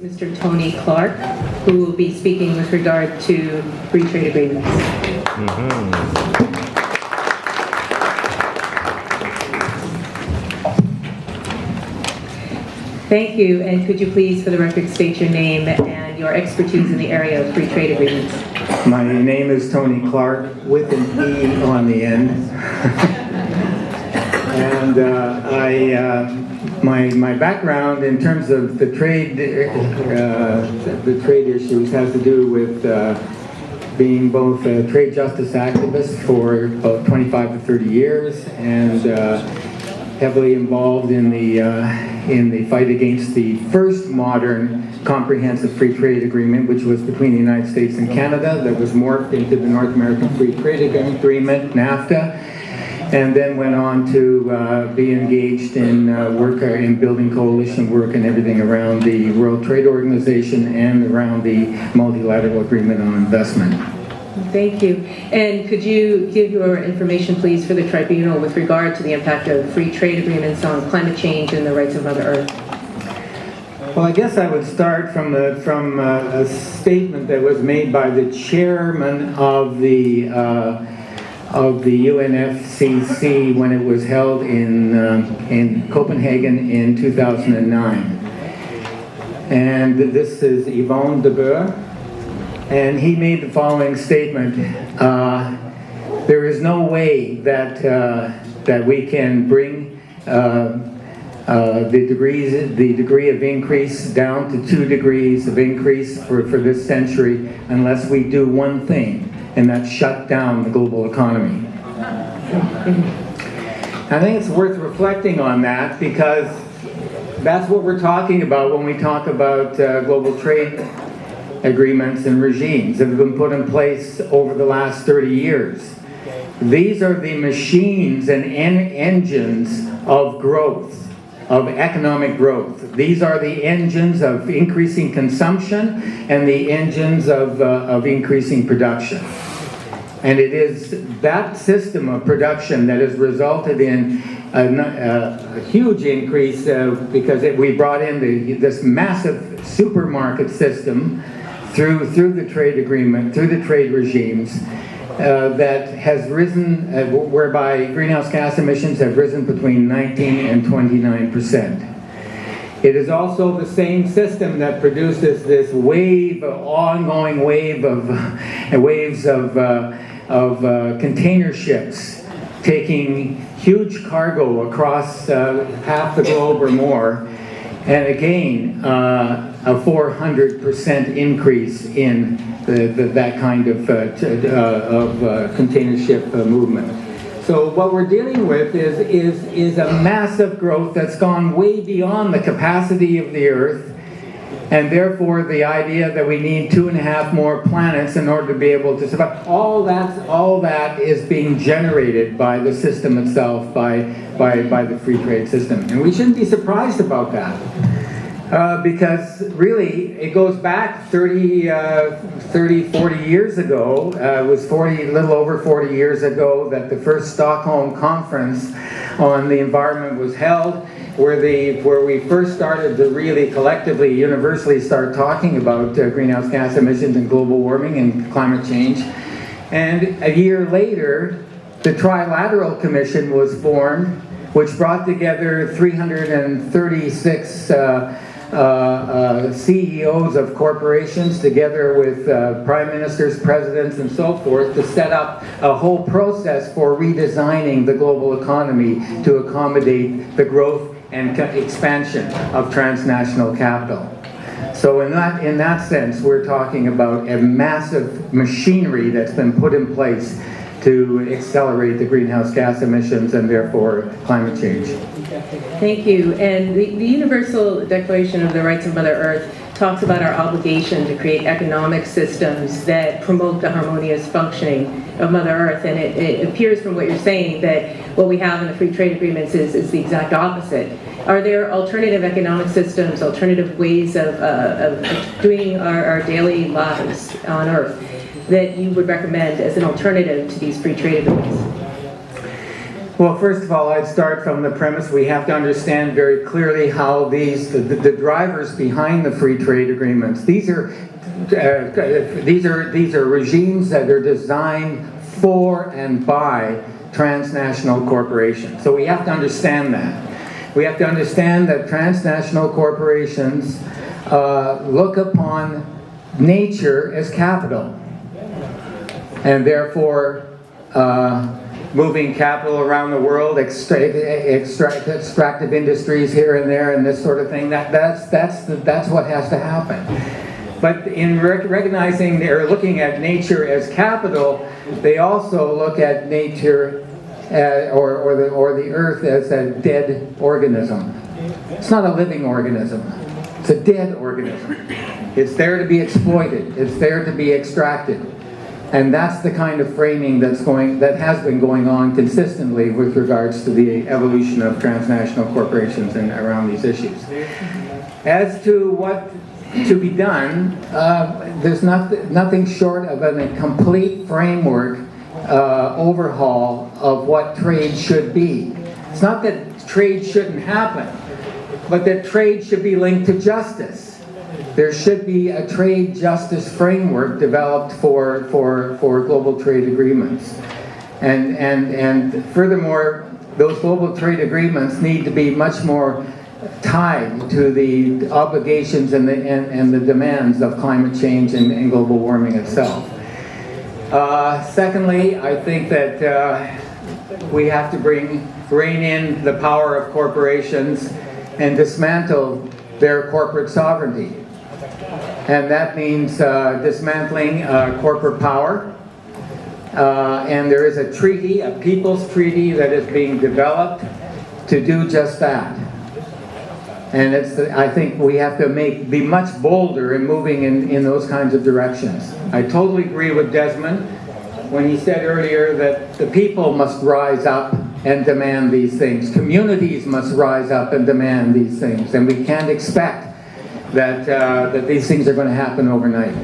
Mr. Tony Clarke, who will be speaking with regard to free trade agreements. Thank you, and could you please, for the record, state your name and your expertise in the area of free trade agreements? My name is Tony Clarke, with an E on the end. And my background in terms of the trade issues has to do with being both a trade justice activist for about 25 to 30 years and heavily involved in the fight against the first modern comprehensive free trade agreement, which was between the United States and Canada, that was morphed into the North American Free Trade Agreement, NAFTA, and then went on to be engaged in work in building coalition work and everything around the World Trade Organization and around the multilateral agreement on investment. Thank you. And could you give your information, please, for the Tribunal with regard to the impact of free trade agreements on climate change and the rights of Mother Earth? Well, I guess I would start from a statement that was made by the chairman of the UNFCCC when it was held in Copenhagen in 2009. And this is Yvonne de Boer. And he made the following statement: there is no way that we can bring the degree of increase down to 2 degrees of increase for this century unless we do one thing, and that's shut down the global economy. I think it's worth reflecting on that, because that's what we're talking about when we talk about global trade agreements and regimes that have been put in place over the last 30 years. These are the machines and engines of growth, of economic growth. These are the engines of increasing consumption and the engines of increasing production. And it is that system of production that has resulted in a huge increase because we brought in this massive supermarket system through the trade agreement, through the trade regimes, that has risen, whereby greenhouse gas emissions have risen between 19 and 29%. It is also the same system that produces this ongoing wave of waves of container ships taking huge cargo across half the globe or more, and again a 400% increase in that kind of container ship movement. So what we're dealing with is a massive growth that's gone way beyond the capacity of the Earth, and therefore the idea that we need 2.5 more planets in order to be able to survive. All that is being generated by the system itself, by the free trade system. And we shouldn't be surprised about that. Because really, it goes back 40 years ago. It was a little over 40 years ago that the first Stockholm Conference on the environment was held, where we first started to really collectively, universally start talking about greenhouse gas emissions and global warming and climate change. And a year later, the Trilateral Commission was formed, which brought together 336 CEOs of corporations, together with prime ministers, presidents, and so forth, to set up a whole process for redesigning the global economy to accommodate the growth and expansion of transnational capital. So in that sense, we're talking about a massive machinery that's been put in place to accelerate the greenhouse gas emissions and therefore climate change. Thank you. And the Universal Declaration of the Rights of Mother Earth talks about our obligation to create economic systems that promote the harmonious functioning of Mother Earth. And it appears from what you're saying that what we have in the free trade agreements is the exact opposite. Are there alternative economic systems, alternative ways of doing our daily lives on Earth that you would recommend as an alternative to these free trade agreements? Well, first of all, I'd start from the premise we have to understand very clearly how the drivers behind the free trade agreements. These are regimes that are designed for and by transnational corporations. So we have to understand that. We have to understand that transnational corporations look upon nature as capital, and therefore moving capital around the world, extractive industries here and there, and this sort of thing. That's what has to happen. But in recognizing or looking at nature as capital, they also look at nature or the earth as a dead organism. It's not a living organism. It's a dead organism. It's there to be exploited. It's there to be extracted. And that's the kind of framing that has been going on consistently with regards to the evolution of transnational corporations and around these issues. As to what to be done, there's nothing short of a complete framework overhaul of what trade should be. It's not that trade shouldn't happen, but that trade should be linked to justice. There should be a trade justice framework developed for global trade agreements. And furthermore, those global trade agreements need to be much more tied to the obligations and the demands of climate change and global warming itself. Secondly, I think that we have to rein in the power of corporations and dismantle their corporate sovereignty. And that means dismantling corporate power. And there is a treaty, a people's treaty, that is being developed to do just that. And I think we have to be much bolder in moving in those kinds of directions. I totally agree with Desmond when he said earlier that the people must rise up and demand these things. Communities must rise up and demand these things. And we can't expect that these things are going to happen overnight.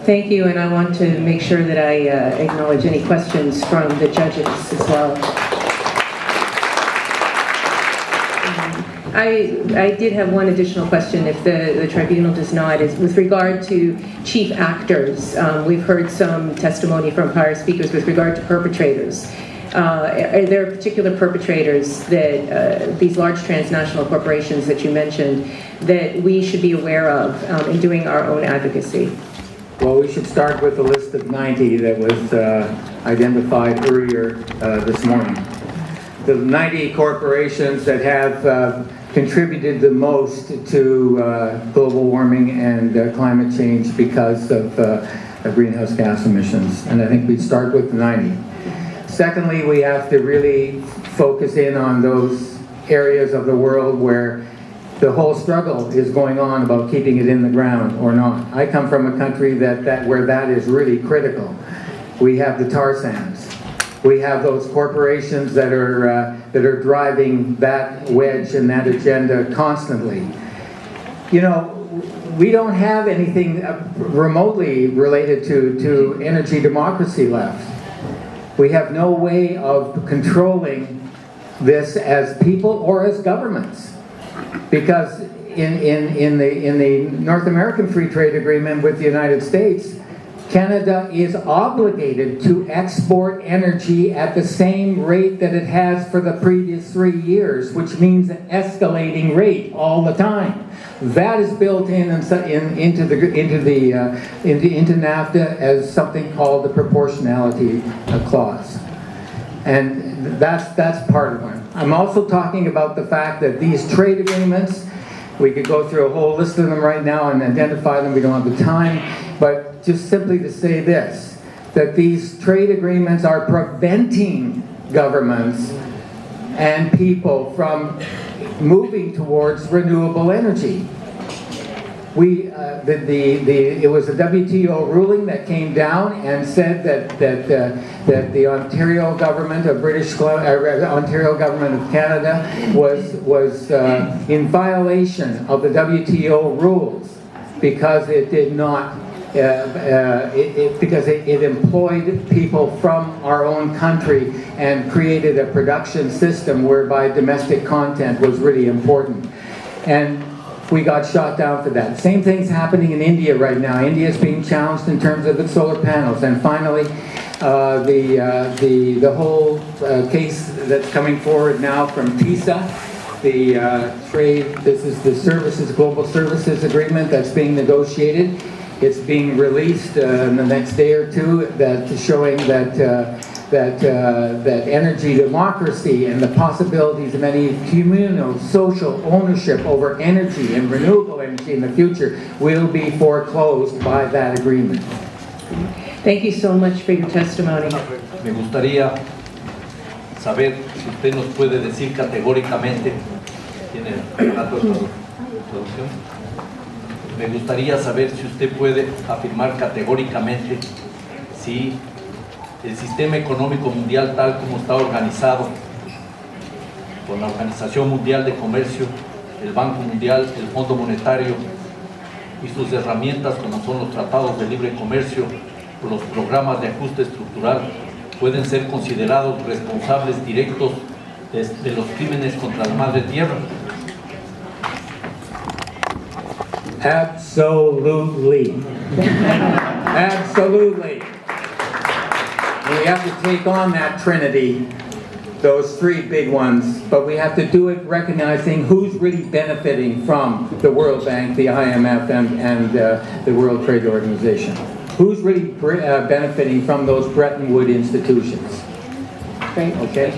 Thank you, and I want to make sure that I acknowledge any questions from the judges as well. I did have one additional question, if the tribunal does not, is with regard to chief actors. We've heard some testimony from prior speakers with regard to perpetrators. Are there particular perpetrators that these large transnational corporations that you mentioned that we should be aware of in doing our own advocacy? Well, we should start with the list of 90 that was identified earlier this morning. The 90 corporations that have contributed the most to global warming and climate change because of greenhouse gas emissions. And I think we'd start with the 90. Secondly, we have to really focus in on those areas of the world where the whole struggle is going on about keeping it in the ground or not. I come from a country where that is really critical. We have the tar sands. We have those corporations that are driving that wedge and that agenda constantly. You know, we don't have anything remotely related to energy democracy left. We have no way of controlling this as people or as governments, because in the North American Free Trade Agreement with the United States, Canada is obligated to export energy at the same rate that it has for the previous 3 years, which means an escalating rate all the time. That is built into NAFTA as something called the proportionality clause, and that's part of it. I'm also talking about the fact that these trade agreements, we could go through a whole list of them right now and identify them. We don't have the time, but just simply to say this, that these trade agreements are preventing governments and people from moving towards renewable energy. It was a WTO ruling that came down and said that the Ontario government of Ontario government of Canada was in violation of the WTO rules because it did not because it employed people from our own country and created a production system whereby domestic content was really important. And we got shot down for that. Same thing's happening in India right now. India is being challenged in terms of its solar panels. And finally, the whole case that's coming forward now from TISA, the this is the services, global services agreement that's being negotiated. It's being released in the next day or two, that showing that that energy democracy and the possibilities of any communal, social ownership over energy and renewable energy in the future will be foreclosed by that agreement. Thank you so much for your testimony. Me gustaría saber si usted nos puede decir categóricamente, ¿tiene el aparato de traducción? Me gustaría saber si usted puede afirmar categóricamente si el sistema económico mundial tal como está organizado por la Organización Mundial de Comercio, el Banco Mundial, el Fondo Monetario y sus herramientas como son los tratados de libre comercio o los programas de ajuste estructural pueden ser considerados responsables directos de los crímenes contra la madre tierra. Absolutely. Absolutely. We have to take on that trinity, those three big ones, but we have to do it recognizing who's really benefiting from the World Bank, the IMF, and the World Trade Organization. Who's really benefiting from those Bretton Woods institutions? Great. Okay?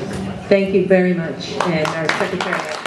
Thank you very much. And our Secretary